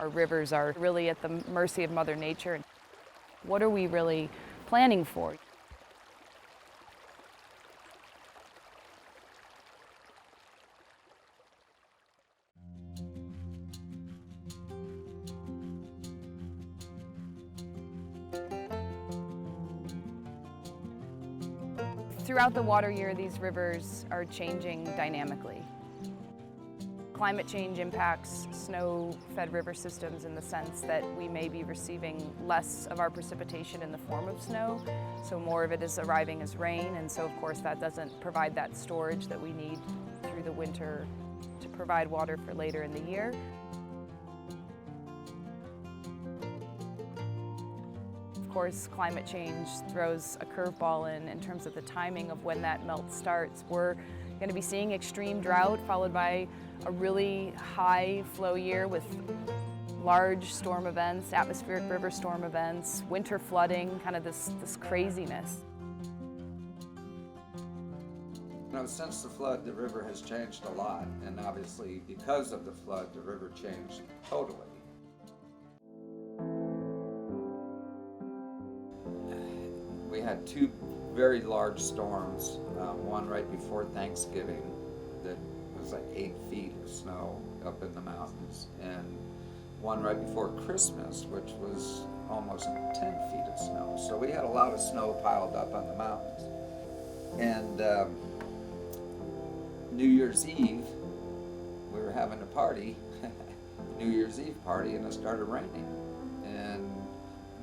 Our rivers are really at the mercy of Mother Nature. What are we really planning for? Throughout the water year, these rivers are changing dynamically. Climate change impacts snow-fed river systems in the sense that we may be receiving less of our precipitation in the form of snow, so more of it is arriving as rain, and so of course that doesn't provide that storage that we need through the winter to provide water for later in the year. Of course, climate change throws a curveball in terms of the timing of when that melt starts. We're going to be seeing extreme drought followed by a really high flow year with large storm events, atmospheric river storm events, winter flooding, kind of this craziness. Since the flood, the river has changed a lot, and obviously because of the flood, the river changed totally. We had two very large storms, one right before Thanksgiving that was like 8 feet of snow up in the mountains, and one right before Christmas, which was almost 10 feet of snow. So we had a lot of snow piled up on the mountains. And New Year's Eve, we were having a party, New Year's Eve party, and it started raining. And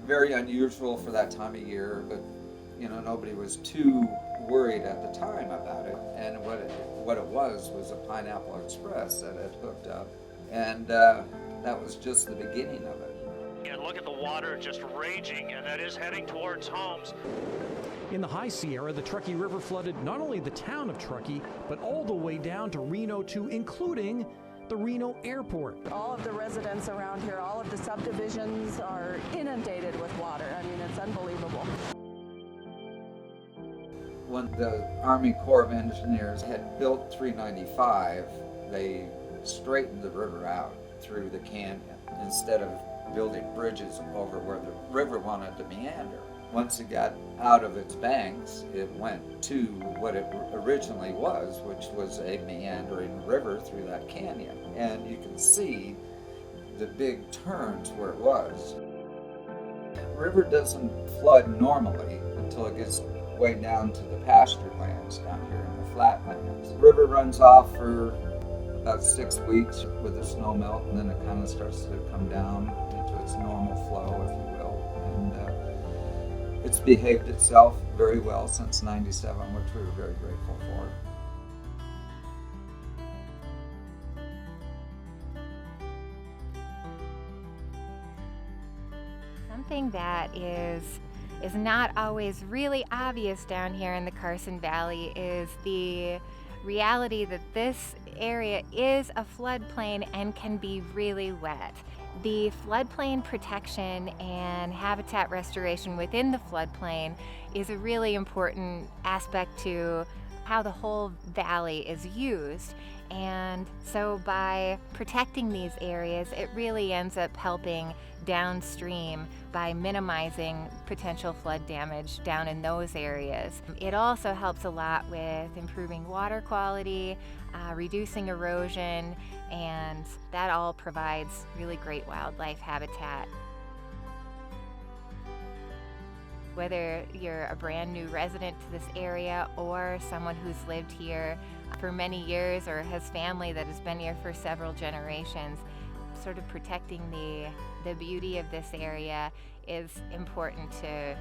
very unusual for that time of year, but you know, nobody was too worried at the time about it. And what it was a Pineapple Express that had hooked up, and that was just the beginning of it. And look at the water just raging, and that is heading towards Holmes. In the High Sierra, the Truckee River flooded not only the town of Truckee, but all the way down to Reno too, including the Reno airport. All of the residents around here, all of the subdivisions are inundated with water. I mean, it's unbelievable. When the Army Corps of Engineers had built 395, they straightened the river out through the canyon instead of building bridges over where the river wanted to meander. Once it got out of its banks, it went to what it originally was, which was a meandering river through that canyon. And you can see the big turns where it was. The river doesn't flood normally until it gets way down to the pasture lands down here in the flatlands. The river runs off for about 6 weeks with the snow melt, and then it kind of starts to come down into its normal flow, if you will. And it's behaved itself very well since '97, which we were very grateful for. Something that is not always really obvious down here in the Carson Valley is the reality that this area is a floodplain and can be really wet. The floodplain protection and habitat restoration within the floodplain is a really important aspect to how the whole valley is used. And so by protecting these areas, it really ends up helping downstream by minimizing potential flood damage down in those areas. It also helps a lot with improving water quality, reducing erosion, and that all provides really great wildlife habitat. Whether you're a brand new resident to this area or someone who's lived here for many years or has family that has been here for several generations, sort of protecting the beauty of this area is important to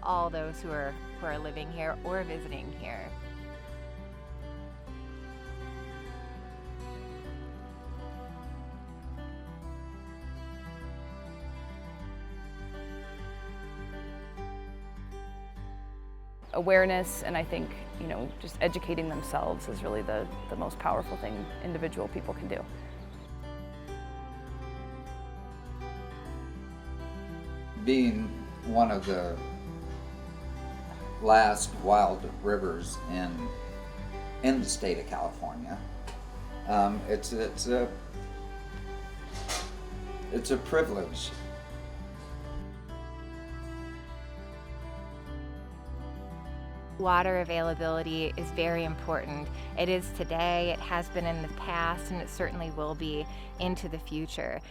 all those who are living here or visiting here. Awareness, and I think, you know, just educating themselves is really the most powerful thing individual people can do. Being one of the last wild rivers in the state of California, it's It's a privilege. Water availability is very important. It is today, it has been in the past, and it certainly will be into the future.